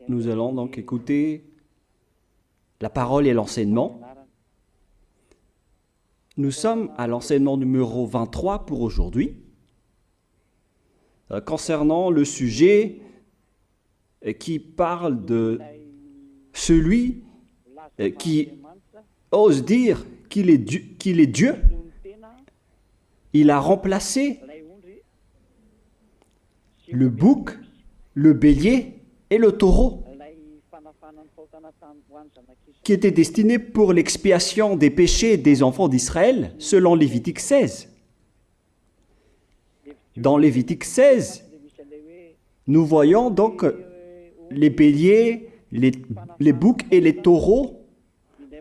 Nous allons donc écouter la parole et l'enseignement. Nous sommes à l'enseignement numéro 23 pour aujourd'hui, concernant le sujet qui parle de celui qui ose dire qu'il est Dieu. Il a remplacé le bouc, le bélier et le taureau, qui étaient destinés pour l'expiation des péchés des enfants d'Israël, selon Lévitique 16. Dans Lévitique 16, nous voyons donc les béliers, les boucs et les taureaux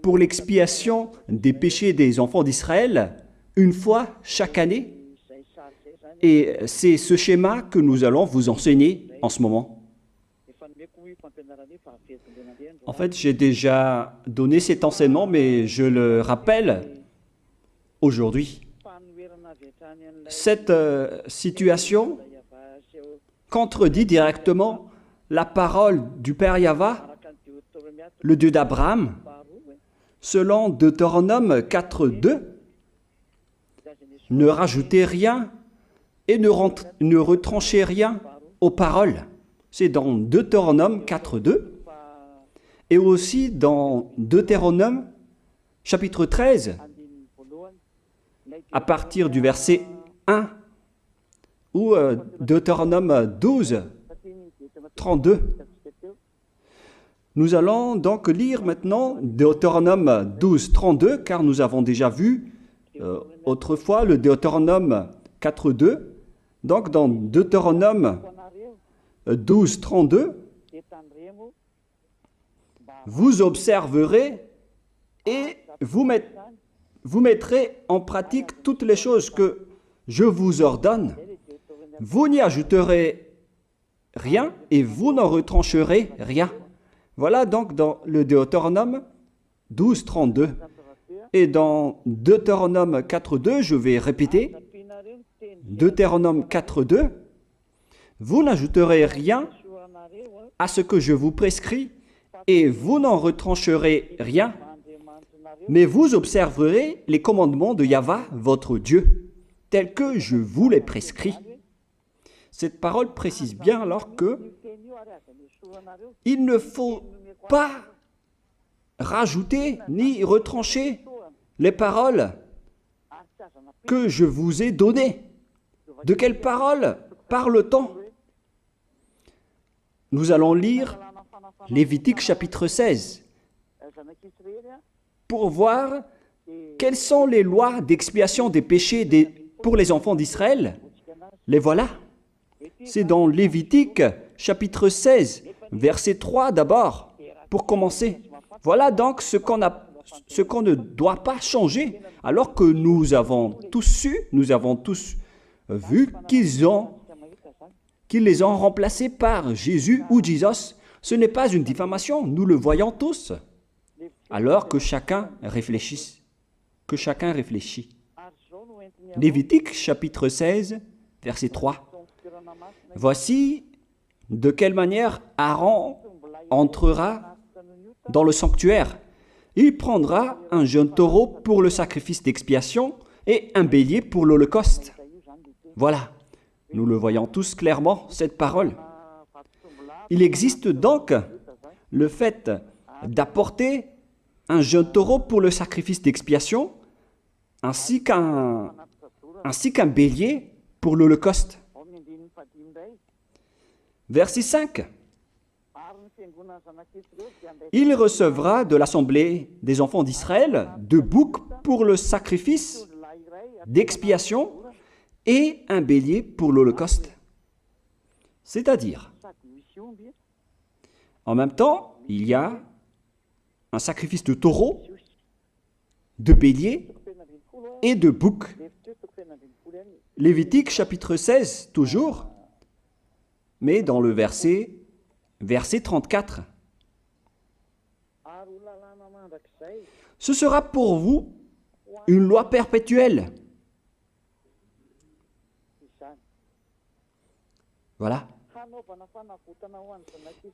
pour l'expiation des péchés des enfants d'Israël, une fois chaque année. Et c'est ce schéma que nous allons vous enseigner en ce moment. En fait, j'ai déjà donné cet enseignement, mais je le rappelle aujourd'hui. Cette situation contredit directement la parole du Père Yahva, le Dieu d'Abraham, selon Deutéronome 4.2. Ne rajoutez rien et ne retranchez rien aux paroles. C'est dans Deutéronome 4.2 et aussi dans Deutéronome chapitre 13, à partir du verset 1, ou Deutéronome 12, 32. Nous allons donc lire maintenant Deutéronome 12, 32, car nous avons déjà vu autrefois le Deutéronome 4.2. Donc dans Deutéronome 12, 32, vous observerez et vous mettrez en pratique toutes les choses que je vous ordonne. Vous n'y ajouterez rien et vous n'en retrancherez rien. Voilà donc dans le Deutéronome 12, 32. Et dans Deutéronome 4.2, je vais répéter, Deutéronome 4.2, vous n'ajouterez rien à ce que je vous prescris et vous n'en retrancherez rien, mais vous observerez les commandements de Yahva, votre Dieu, tels que je vous les prescris. Cette parole précise bien alors que il ne faut pas rajouter ni retrancher les paroles que je vous ai données. De quelles paroles parle-t-on? Nous allons lire Lévitique chapitre 16 pour voir quelles sont les lois d'expiation des péchés pour les enfants d'Israël. Les voilà. C'est dans Lévitique chapitre 16, verset 3 d'abord, pour commencer. Voilà donc ce qu'on ne doit pas changer, alors que nous avons tous su, nous avons tous vu qu'ils les ont remplacés par Jésus ou Jesus. Ce n'est pas une diffamation, nous le voyons tous. Alors que chacun réfléchisse. Lévitique chapitre 16, verset 3. Voici de quelle manière Aaron entrera dans le sanctuaire. Il prendra un jeune taureau pour le sacrifice d'expiation et un bélier pour l'holocauste. Voilà, nous le voyons tous clairement, cette parole. Il existe donc le fait d'apporter un jeune taureau pour le sacrifice d'expiation, ainsi qu'un bélier pour l'holocauste. Verset 5. Il recevra de l'assemblée des enfants d'Israël 2 boucs pour le sacrifice d'expiation et un bélier pour l'holocauste. C'est-à-dire, en même temps, il y a un sacrifice de taureau, de bélier et de bouc. Lévitique chapitre 16, toujours, mais dans le verset 34. Ce sera pour vous une loi perpétuelle. Voilà.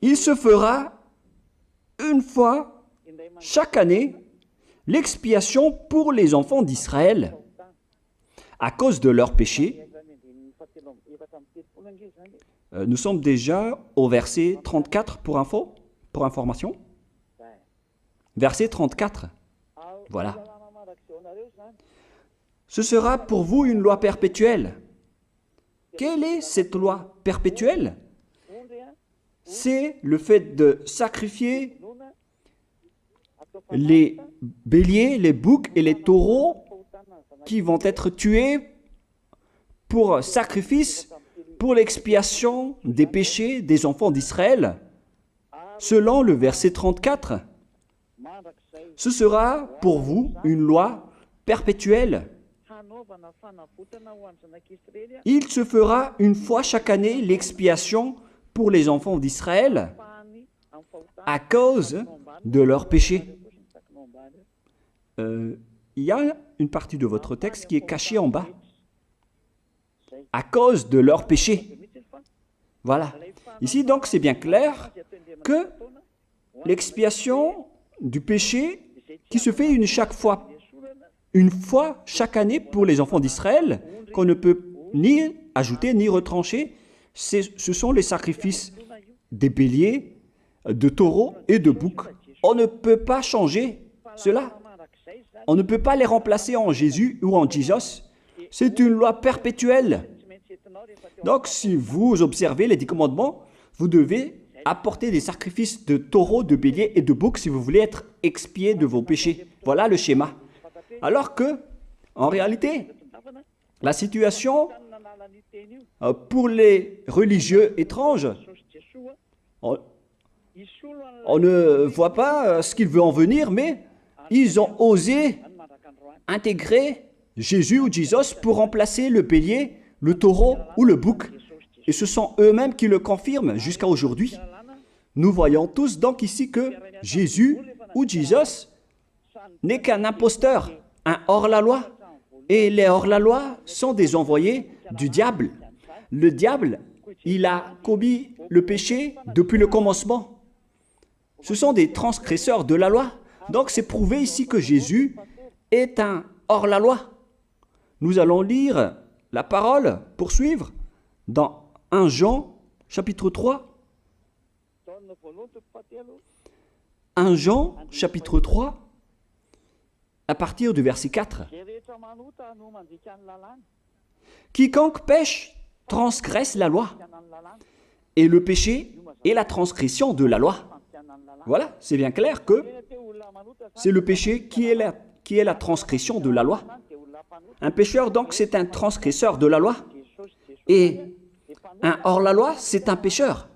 Il se fera une fois chaque année l'expiation pour les enfants d'Israël à cause de leurs péchés. Nous sommes déjà au verset 34 pour information. Verset 34. Voilà. Ce sera pour vous une loi perpétuelle. Quelle est cette loi perpétuelle? C'est le fait de sacrifier les béliers, les boucs et les taureaux qui vont être tués pour sacrifice, pour l'expiation des péchés des enfants d'Israël. Selon le verset 34, ce sera pour vous une loi perpétuelle. Il se fera une fois chaque année l'expiation pour les enfants d'Israël à cause de leurs péchés. Il y a une partie de votre texte qui est cachée en bas. À cause de leurs péchés. Voilà. Ici, donc, c'est bien clair que l'expiation du péché qui se fait une fois chaque année pour les enfants d'Israël, qu'on ne peut ni ajouter ni retrancher, ce sont les sacrifices des béliers, de taureaux et de boucs. On ne peut pas changer cela. On ne peut pas les remplacer en Jésus ou en Jesus. C'est une loi perpétuelle. Donc, si vous observez les 10 commandements, vous devez apporter des sacrifices de taureaux, de béliers et de boucs si vous voulez être expié de vos péchés. Voilà le schéma. Alors que, en réalité, la situation pour les religieux étranges, on ne voit pas ce qu'il veut en venir, mais ils ont osé intégrer Jésus ou Jesus pour remplacer le bélier, le taureau ou le bouc. Et ce sont eux-mêmes qui le confirment jusqu'à aujourd'hui. Nous voyons tous donc ici que Jésus ou Jesus n'est qu'un imposteur, un hors-la-loi. Et les hors-la-loi sont des envoyés du diable. Le diable, il a commis le péché depuis le commencement. Ce sont des transgresseurs de la loi. Donc c'est prouvé ici que Jésus est un hors-la-loi. Nous allons lire la parole, poursuivre, dans 1 Jean, chapitre 3. 1 Jean, chapitre 3, à partir du verset 4. Quiconque pêche transgresse la loi, et le péché est la transgression de la loi. Voilà, c'est bien clair que c'est le péché qui est la transgression de la loi. Un pécheur, donc, c'est un transgresseur de la loi. Et un hors-la-loi, c'est un pécheur.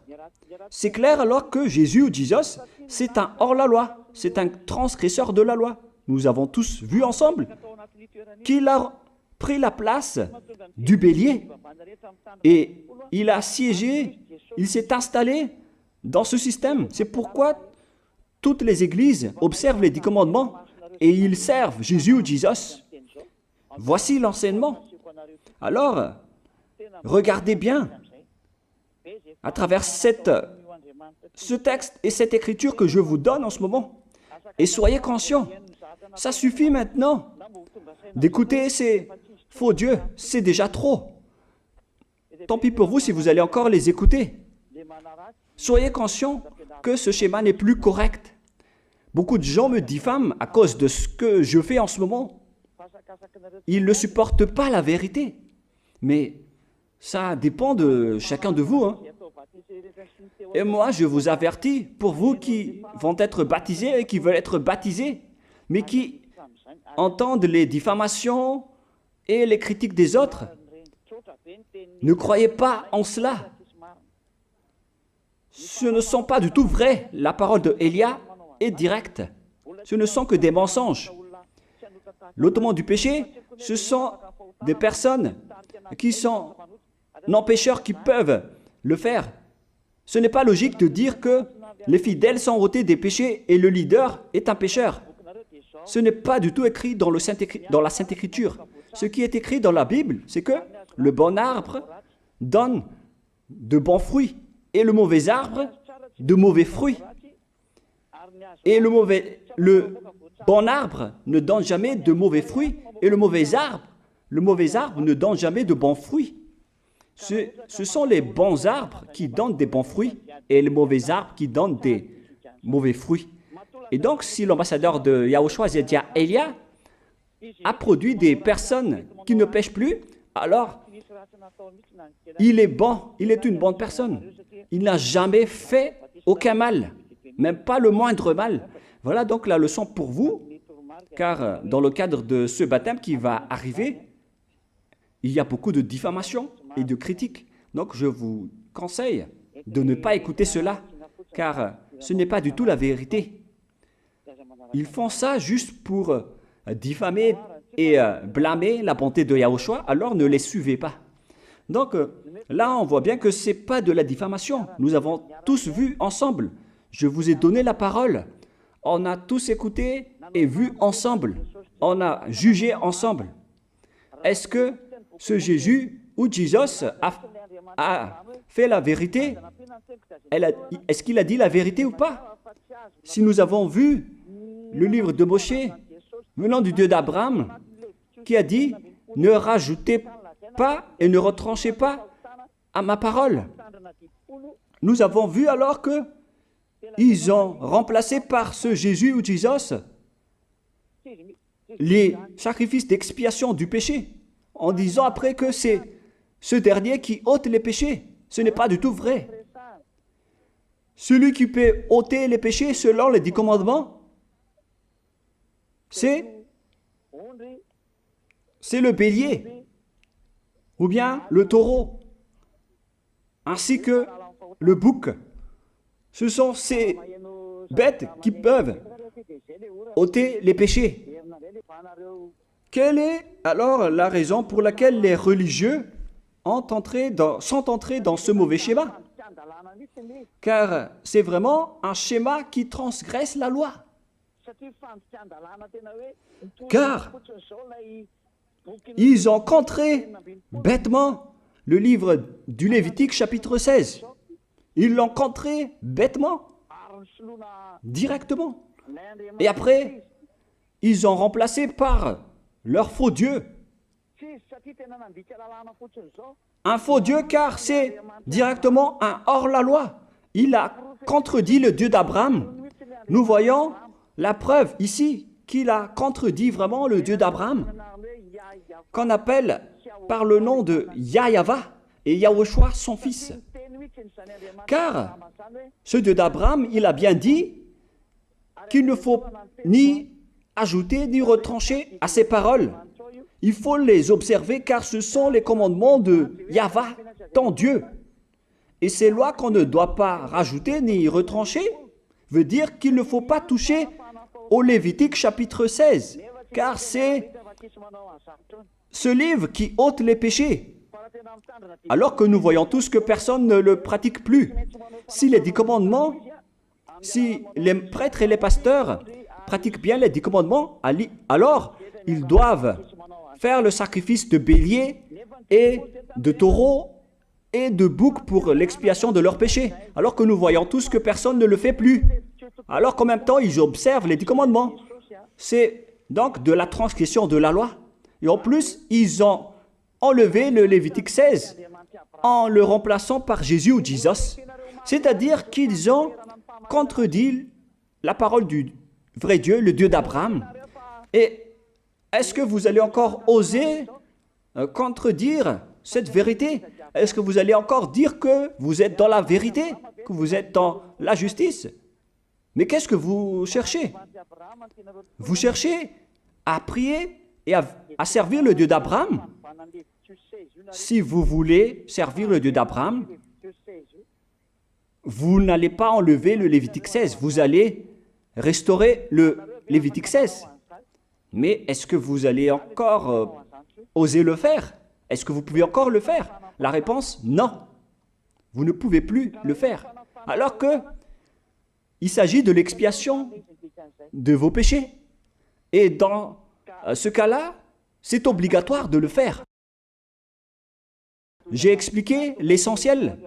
C'est clair alors que Jésus ou Jesus, c'est un hors-la-loi, c'est un transgresseur de la loi. Nous avons tous vu ensemble qu'il a pris la place du bélier et il a siégé, il s'est installé dans ce système. C'est pourquoi toutes les églises observent les 10 commandements et ils servent Jésus ou Jesus. Voici l'enseignement. Alors, regardez bien à travers ce texte et cette écriture que je vous donne en ce moment. Et soyez conscients, ça suffit maintenant d'écouter ces faux dieux, c'est déjà trop. Tant pis pour vous si vous allez encore les écouter. Soyez conscients que ce schéma n'est plus correct. Beaucoup de gens me diffament à cause de ce que je fais en ce moment. Ils ne supportent pas la vérité. Mais ça dépend de chacun de vous. Et moi, je vous avertis, pour vous qui vont être baptisés et qui veulent être baptisés, mais qui entendent les diffamations et les critiques des autres, ne croyez pas en cela. Ce ne sont pas du tout vrai. La parole de Élia est directe. Ce ne sont que des mensonges. L'ôtement du péché, ce sont des personnes qui sont non-pécheurs qui peuvent le faire. Ce n'est pas logique de dire que les fidèles sont ôtés des péchés et le leader est un pécheur. Ce n'est pas du tout écrit dans la Sainte Écriture. Ce qui est écrit dans la Bible, c'est que le bon arbre donne de bons fruits et le mauvais arbre de mauvais fruits. Et le bon arbre ne donne jamais de mauvais fruits, et le mauvais arbre ne donne jamais de bons fruits. Ce sont les bons arbres qui donnent des bons fruits, et les mauvais arbres qui donnent des mauvais fruits. Et donc, si l'ambassadeur de Yahushua, c'est-à-dire Elia, a produit des personnes qui ne pêchent plus, alors il est bon, il est une bonne personne. Il n'a jamais fait aucun mal, même pas le moindre mal. Voilà donc la leçon pour vous, car dans le cadre de ce baptême qui va arriver, il y a beaucoup de diffamation et de critiques. Donc je vous conseille de ne pas écouter cela, car ce n'est pas du tout la vérité. Ils font ça juste pour diffamer et blâmer la bonté de Yahushua, alors ne les suivez pas. Donc là, on voit bien que ce n'est pas de la diffamation. Nous avons tous vu ensemble. Je vous ai donné la parole. On a tous écouté et vu ensemble. On a jugé ensemble. Est-ce que ce Jésus ou Jésus a fait la vérité? Est-ce qu'il a dit la vérité ou pas? Si nous avons vu le livre de Moshe venant du Dieu d'Abraham qui a dit « Ne rajoutez pas et ne retranchez pas à ma parole ». Nous avons vu alors que ils ont remplacé par ce Jésus ou Jésus les sacrifices d'expiation du péché, en disant après que c'est ce dernier qui ôte les péchés. Ce n'est pas du tout vrai. Celui qui peut ôter les péchés selon les 10 commandements, c'est le bélier, ou bien le taureau, ainsi que le bouc. Ce sont ces bêtes qui peuvent ôter les péchés. Quelle est alors la raison pour laquelle les religieux sont entrés dans ce mauvais schéma? Car c'est vraiment un schéma qui transgresse la loi. Car ils ont contré bêtement le livre du Lévitique chapitre 16. Ils l'ont contré bêtement, directement. Et après, ils ont remplacé par leur faux Dieu. Un faux Dieu car c'est directement un hors-la-loi. Il a contredit le Dieu d'Abraham. Nous voyons la preuve ici qu'il a contredit vraiment le Dieu d'Abraham, qu'on appelle par le nom de Yahava et Yahushua son fils. Car ce Dieu d'Abraham, il a bien dit qu'il ne faut ni ajouter ni retrancher à ses paroles. Il faut les observer car ce sont les commandements de Yahva, ton Dieu. Et ces lois qu'on ne doit pas rajouter ni retrancher veut dire qu'il ne faut pas toucher au Lévitique chapitre 16, car c'est ce livre qui ôte les péchés. Alors que nous voyons tous que personne ne le pratique plus. Si les 10 commandements, si les prêtres et les pasteurs pratiquent bien les 10 commandements, alors ils doivent faire le sacrifice de bélier et de taureau et de bouc pour l'expiation de leurs péchés. Alors que nous voyons tous que personne ne le fait plus. Alors qu'en même temps, ils observent les 10 commandements. C'est donc de la transgression de la loi. Et en plus, ils ont enlevé le Lévitique 16 en le remplaçant par Jésus ou Jésus. C'est-à-dire qu'ils ont contredit la parole du vrai Dieu, le Dieu d'Abraham. Et est-ce que vous allez encore oser contredire cette vérité? Est-ce que vous allez encore dire que vous êtes dans la vérité, que vous êtes dans la justice? Mais qu'est-ce que vous cherchez? Vous cherchez à prier et à servir le Dieu d'Abraham. Si vous voulez servir le Dieu d'Abraham, vous n'allez pas enlever le Lévitique 16, vous allez restaurer le Lévitique 16. Mais est-ce que vous allez encore oser le faire? Est-ce que vous pouvez encore le faire? La réponse, non. Vous ne pouvez plus le faire. Alors que il s'agit de l'expiation de vos péchés. Et dans ce cas-là, c'est obligatoire de le faire. J'ai expliqué l'essentiel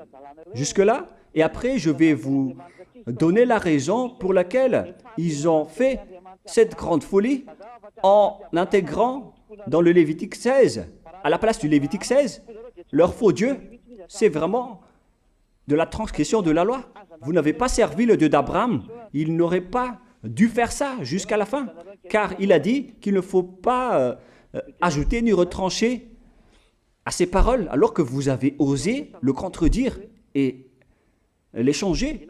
jusque-là et après je vais vous donner la raison pour laquelle ils ont fait cette grande folie en intégrant dans le Lévitique 16, à la place du Lévitique 16, leur faux Dieu. C'est vraiment de la transgression de la loi. Vous n'avez pas servi le Dieu d'Abraham. Il n'aurait pas dû faire ça jusqu'à la fin, car il a dit qu'il ne faut pas ajouter ni retrancher à ses paroles, alors que vous avez osé le contredire et les changer.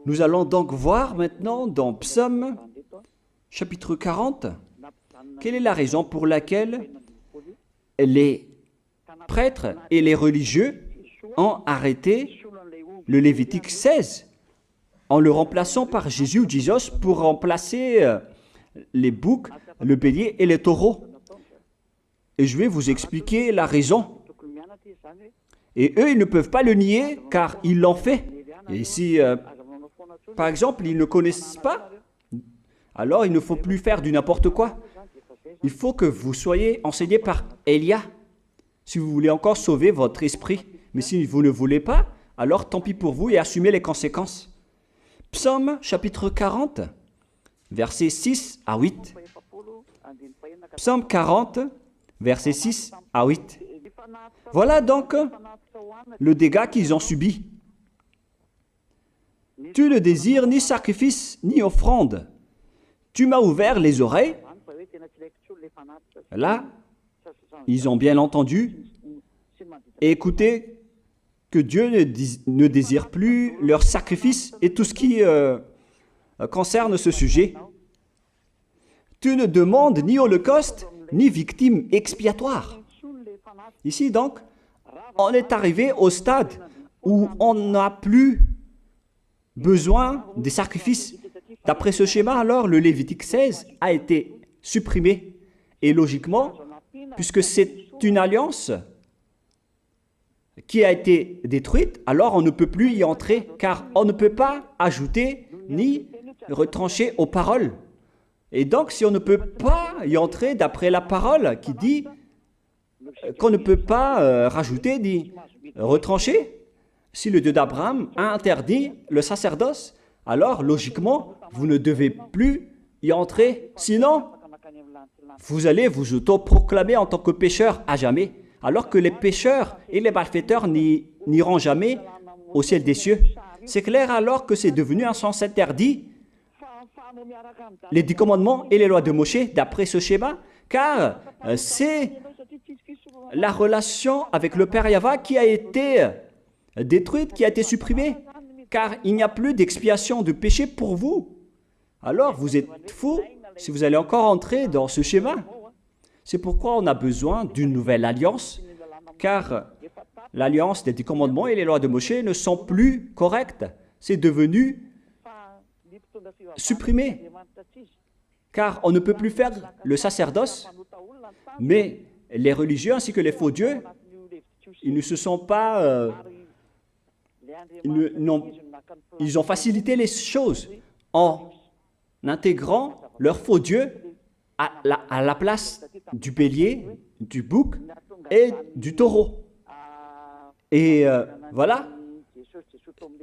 Nous allons donc voir maintenant dans Psaume chapitre 40, quelle est la raison pour laquelle les prêtres et les religieux ont arrêté le Lévitique 16 en le remplaçant par Jésus ou Jesus pour remplacer les boucs, le bélier et les taureaux. Et je vais vous expliquer la raison. Et eux, ils ne peuvent pas le nier car ils l'ont fait. Et si, par exemple, ils ne connaissent pas, alors il ne faut plus faire du n'importe quoi. Il faut que vous soyez enseigné par Élia, si vous voulez encore sauver votre esprit. Mais si vous ne voulez pas, alors tant pis pour vous et assumez les conséquences. Psaume chapitre 40, versets 6 à 8. Psaume 40, versets 6 à 8. Voilà donc le dégât qu'ils ont subi. Tu ne désires ni sacrifice ni offrande. Tu m'as ouvert les oreilles. Là, ils ont bien entendu et écouté que Dieu ne désire plus leur sacrifice et tout ce qui concerne ce sujet. Tu ne demandes ni holocauste, ni victime expiatoire. Ici donc, on est arrivé au stade où on n'a plus besoin des sacrifices. D'après ce schéma, alors, le Lévitique 16 a été supprimé. Et logiquement, puisque c'est une alliance qui a été détruite, alors on ne peut plus y entrer, car on ne peut pas ajouter ni retrancher aux paroles. Et donc, si on ne peut pas y entrer d'après la parole qui dit qu'on ne peut pas rajouter ni retrancher, si le Dieu d'Abraham a interdit le sacerdoce, alors logiquement, vous ne devez plus y entrer. Sinon, vous allez vous autoproclamer en tant que pécheur à jamais, alors que les pécheurs et les malfaiteurs n'iront jamais au ciel des cieux. C'est clair alors que c'est devenu un sens interdit, les 10 commandements et les lois de Moïse, d'après ce schéma, car c'est la relation avec le Père Yahva qui a été détruite, qui a été supprimée, car il n'y a plus d'expiation de péché pour vous. Alors vous êtes fous si vous allez encore entrer dans ce schéma. C'est pourquoi on a besoin d'une nouvelle alliance, car l'alliance des 10 commandements et les lois de Moïse ne sont plus correctes. C'est devenu supprimé, car on ne peut plus faire le sacerdoce, mais les religieux ainsi que les faux dieux, ils ne se sont pas... ils ont facilité les choses en intégrant leur faux dieu à la place du bélier, du bouc et du taureau. Et voilà,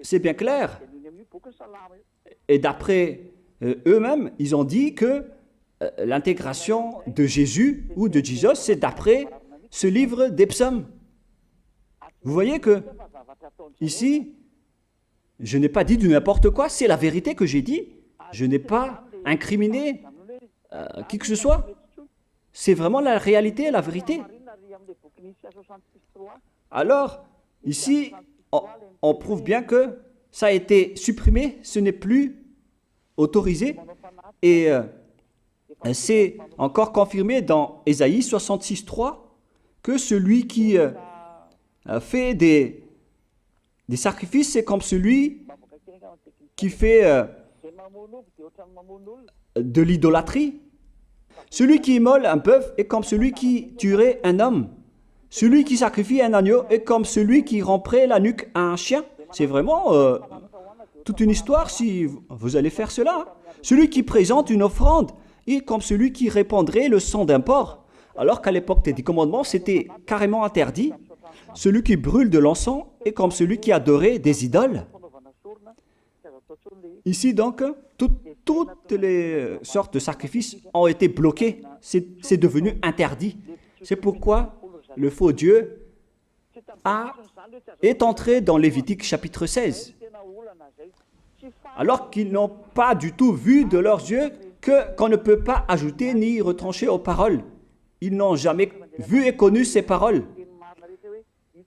c'est bien clair. Et d'après eux-mêmes, ils ont dit que l'intégration de Jésus ou de Jesus, c'est d'après ce livre des psaumes. Vous voyez que ici, je n'ai pas dit du n'importe quoi, c'est la vérité que j'ai dit. Je n'ai pas incriminé qui que ce soit. C'est vraiment la réalité, la vérité. Alors, ici, on prouve bien que ça a été supprimé, ce n'est plus autorisé. Et c'est encore confirmé dans Ésaïe 66.3 que celui qui fait des sacrifices, c'est comme celui qui fait de l'idolâtrie. Celui qui immole un bœuf est comme celui qui tuerait un homme. Celui qui sacrifie un agneau est comme celui qui romperait la nuque à un chien. C'est vraiment toute une histoire si vous allez faire cela. Celui qui présente une offrande est comme celui qui répandrait le sang d'un porc. Alors qu'à l'époque des 10 commandements, c'était carrément interdit. Celui qui brûle de l'encens est comme celui qui adorait des idoles. Ici donc, toutes les sortes de sacrifices ont été bloqués. C'est devenu interdit. C'est pourquoi le faux Dieu est entré dans Lévitique chapitre 16. Alors qu'ils n'ont pas du tout vu de leurs yeux qu'on ne peut pas ajouter ni retrancher aux paroles. Ils n'ont jamais vu et connu ces paroles.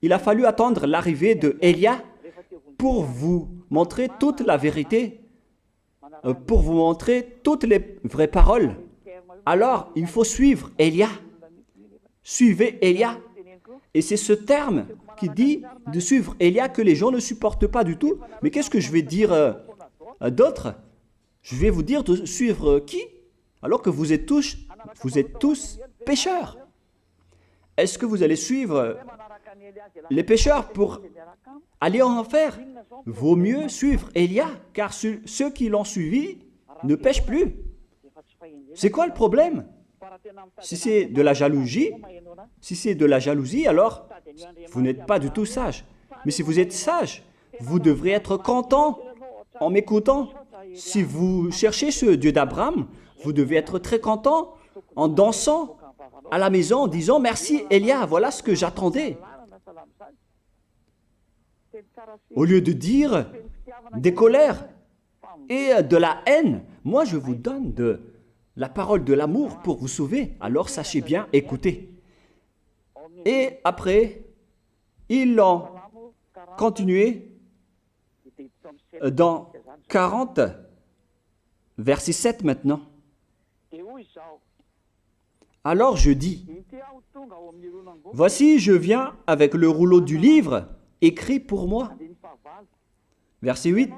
Il a fallu attendre l'arrivée de Élia pour vous montrer toute la vérité, pour vous montrer toutes les vraies paroles. Alors, il faut suivre Élia. Suivez Élia. Et c'est ce terme qui dit de suivre Élia que les gens ne supportent pas du tout. Mais qu'est-ce que je vais dire d'autre? Je vais vous dire de suivre qui? Alors que vous êtes tous pécheurs. Est-ce que vous allez suivre les pécheurs pour aller en enfer? Vaut mieux suivre Élia, car ceux qui l'ont suivi ne pêchent plus. C'est quoi le problème? Si c'est de la jalousie, alors vous n'êtes pas du tout sage. Mais si vous êtes sage, vous devrez être content en m'écoutant. Si vous cherchez ce Dieu d'Abraham, vous devez être très content en dansant à la maison en disant « Merci Élia, voilà ce que j'attendais ». Au lieu de dire des colères et de la haine, moi je vous donne de la parole de l'amour pour vous sauver. Alors sachez bien écouter. Et après, ils l'ont continué dans 40, verset 7 maintenant. Alors je dis, voici je viens avec le rouleau du livre écrit pour moi. Verset 8,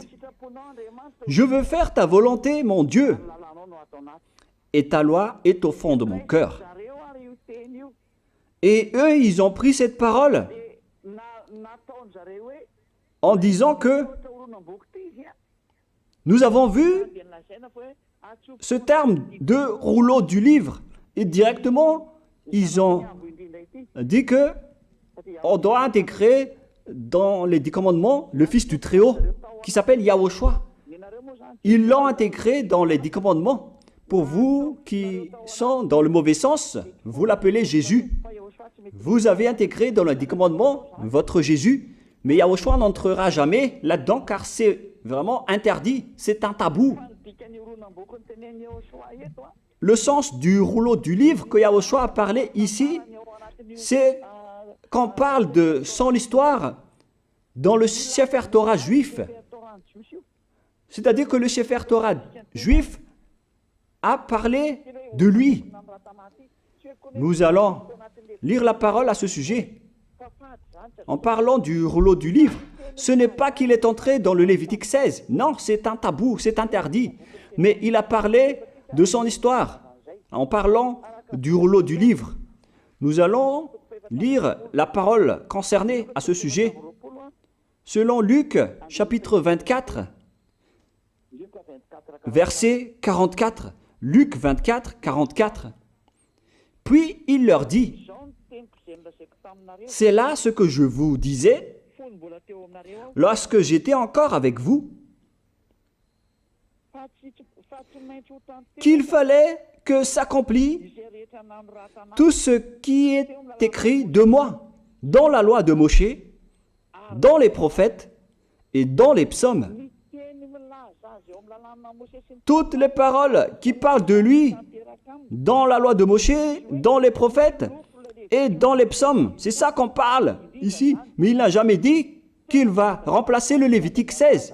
je veux faire ta volonté, mon Dieu, et ta loi est au fond de mon cœur. Et eux, ils ont pris cette parole en disant que nous avons vu ce terme de rouleau du livre. Et directement, ils ont dit que on doit intégrer dans les 10 commandements le Fils du Très-Haut qui s'appelle Yahushua. Ils l'ont intégré dans les 10 commandements. Pour vous qui sont dans le mauvais sens, vous l'appelez Jésus. Vous avez intégré dans les 10 commandements votre Jésus, mais Yahushua n'entrera jamais là-dedans car c'est vraiment interdit, c'est un tabou. Le sens du rouleau du livre que Yahushua a parlé ici, c'est qu'on parle de son histoire dans le Sefer Torah juif. C'est-à-dire que le Sefer Torah juif a parlé de lui. Nous allons lire la parole à ce sujet. En parlant du rouleau du livre, ce n'est pas qu'il est entré dans le Lévitique 16. Non, c'est un tabou, c'est interdit. Mais il a parlé de son histoire en parlant du rouleau du livre. Nous allons lire la parole concernée à ce sujet. Selon Luc, chapitre 24, verset 44. Luc 24, 44. Puis il leur dit, « C'est là ce que je vous disais lorsque j'étais encore avec vous, qu'il fallait que s'accomplisse tout ce qui est écrit de moi dans la loi de Moïse, dans les prophètes et dans les psaumes. » Toutes les paroles qui parlent de lui dans la loi de Moïse, dans les prophètes et dans les psaumes. C'est ça qu'on parle ici. Mais il n'a jamais dit qu'il va remplacer le Lévitique 16.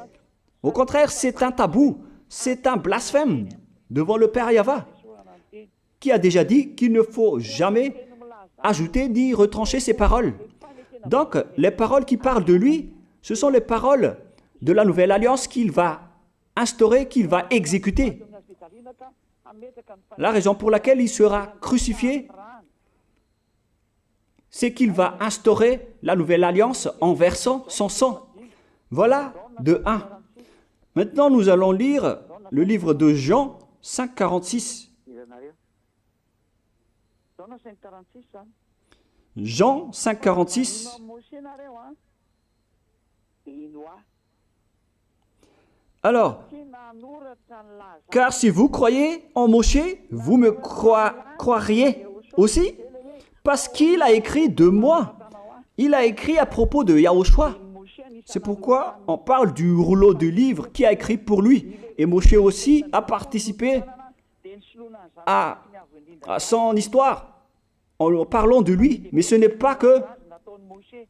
Au contraire, c'est un tabou, c'est un blasphème devant le Père Yahva, qui a déjà dit qu'il ne faut jamais ajouter ni retrancher ses paroles. Donc, les paroles qui parlent de lui, ce sont les paroles de la nouvelle alliance qu'il va instaurer, qu'il va exécuter. La raison pour laquelle il sera crucifié, c'est qu'il va instaurer la nouvelle alliance en versant son sang. Voilà de 1. Maintenant, nous allons lire le livre de Jean 5,46. Jean 5, 46. Alors, car si vous croyez en Moshe, vous me croiriez aussi, parce qu'il a écrit de moi. Il a écrit à propos de Yahushua. C'est pourquoi on parle du rouleau de livre qui a écrit pour lui. Et Moshe aussi a participé à son histoire en parlant de lui. Mais ce n'est pas que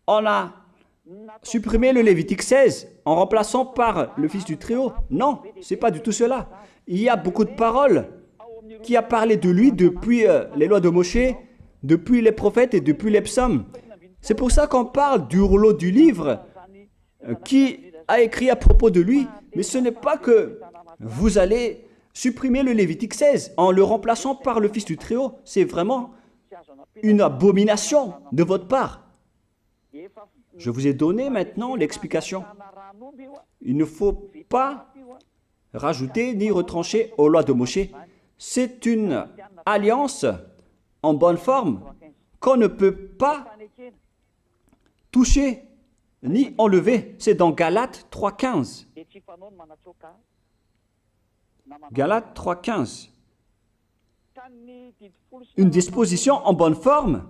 on a supprimé le Lévitique 16 en remplaçant par le fils du Très-Haut. Non, ce n'est pas du tout cela. Il y a beaucoup de paroles qui a parlé de lui depuis les lois de Moshe, depuis les prophètes et depuis les psaumes. C'est pour ça qu'on parle du rouleau du livre qui a écrit à propos de lui. Mais ce n'est pas que vous allez supprimer le Lévitique 16 en le remplaçant par le fils du Très-Haut. C'est vraiment une abomination de votre part. Je vous ai donné maintenant l'explication. Il ne faut pas rajouter ni retrancher aux lois de Moshe. C'est une alliance en bonne forme qu'on ne peut pas toucher ni enlever. C'est dans Galates 3,15. Galates 3,15. Une disposition en bonne forme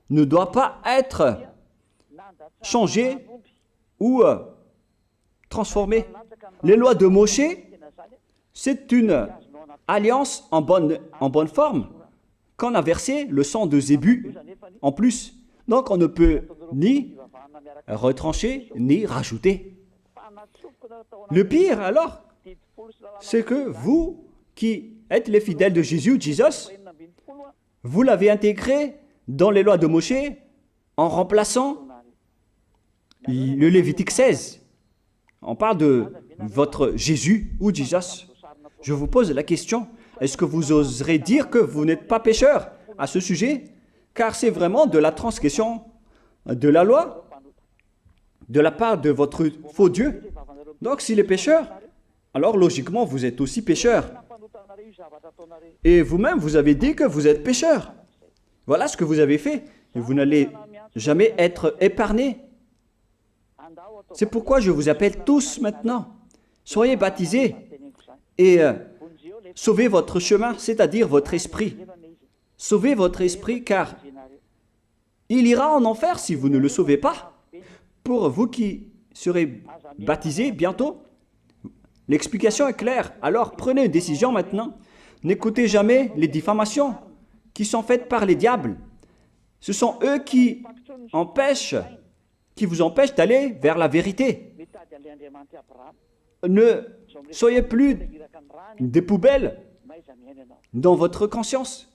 ne doit pas être changée ou transformée. Les lois de Moshe, c'est une alliance en bonne forme qu'on a versé le sang de Zébu en plus. Donc on ne peut ni retrancher ni rajouter. Le pire alors, c'est que vous qui êtes les fidèles de Jésus, vous l'avez intégré dans les lois de Moshe en remplaçant le Lévitique 16. On parle de votre Jésus ou Jesus. Je vous pose la question, est-ce que vous oserez dire que vous n'êtes pas pécheur à ce sujet? Car c'est vraiment de la transgression de la loi de la part de votre faux Dieu. Donc s'il est pécheur, alors logiquement vous êtes aussi pécheur. Et vous-même, vous avez dit que vous êtes pécheur. Voilà ce que vous avez fait. Et vous n'allez jamais être épargné. C'est pourquoi je vous appelle tous maintenant. Soyez baptisés et sauvez votre chemin, c'est-à-dire votre esprit. Sauvez votre esprit car il ira en enfer si vous ne le sauvez pas. Pour vous qui serez baptisés bientôt, l'explication est claire. Alors prenez une décision maintenant. N'écoutez jamais les diffamations qui sont faites par les diables. Ce sont eux qui vous empêchent d'aller vers la vérité. Ne soyez plus des poubelles dans votre conscience.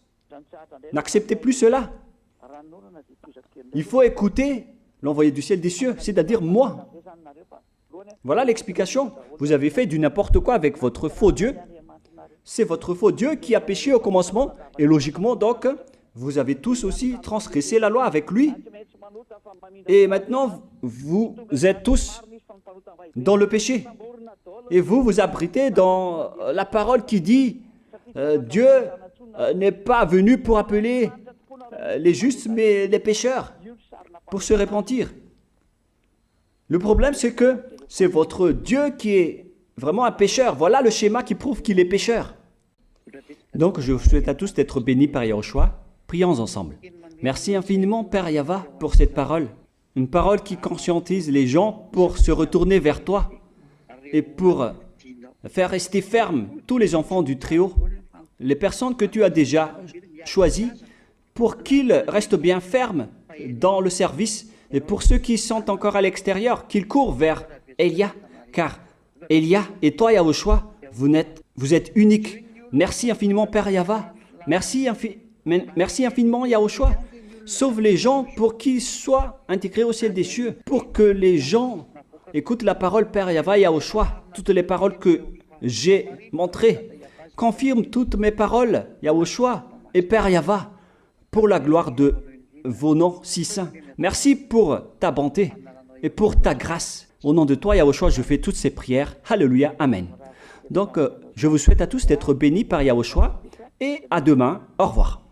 N'acceptez plus cela. Il faut écouter l'envoyé du ciel des cieux, c'est-à-dire moi. Voilà l'explication. Vous avez fait du n'importe quoi avec votre faux Dieu. C'est votre faux Dieu qui a péché au commencement. Et logiquement, donc, vous avez tous aussi transgressé la loi avec lui. Et maintenant, vous êtes tous dans le péché. Et vous vous abritez dans la parole qui dit Dieu n'est pas venu pour appeler les justes, mais les pécheurs, pour se repentir. Le problème, c'est que c'est votre Dieu qui est vraiment un pécheur. Voilà le schéma qui prouve qu'il est pécheur. Donc, je vous souhaite à tous d'être bénis par Yahushua. Prions ensemble. Merci infiniment, Père Yahva, pour cette parole. Une parole qui conscientise les gens pour se retourner vers toi et pour faire rester fermes tous les enfants du Très-Haut, les personnes que tu as déjà choisies, pour qu'ils restent bien fermes dans le service, et pour ceux qui sont encore à l'extérieur, qu'ils courent vers Elia, car Elia et toi, Yahushua, vous êtes uniques. Merci infiniment, Père Yahva. Merci infiniment, Yahushua. Sauve les gens pour qu'ils soient intégrés au ciel des cieux, pour que les gens écoutent la parole, Père Yahva, Yahushua, toutes les paroles que j'ai montrées. Confirme toutes mes paroles, Yahushua et Père Yahva, pour la gloire de vos noms si saints. Merci pour ta bonté et pour ta grâce. Au nom de toi, Yahushua, je fais toutes ces prières. Alléluia, Amen. Donc, je vous souhaite à tous d'être bénis par Yahushua et à demain. Au revoir.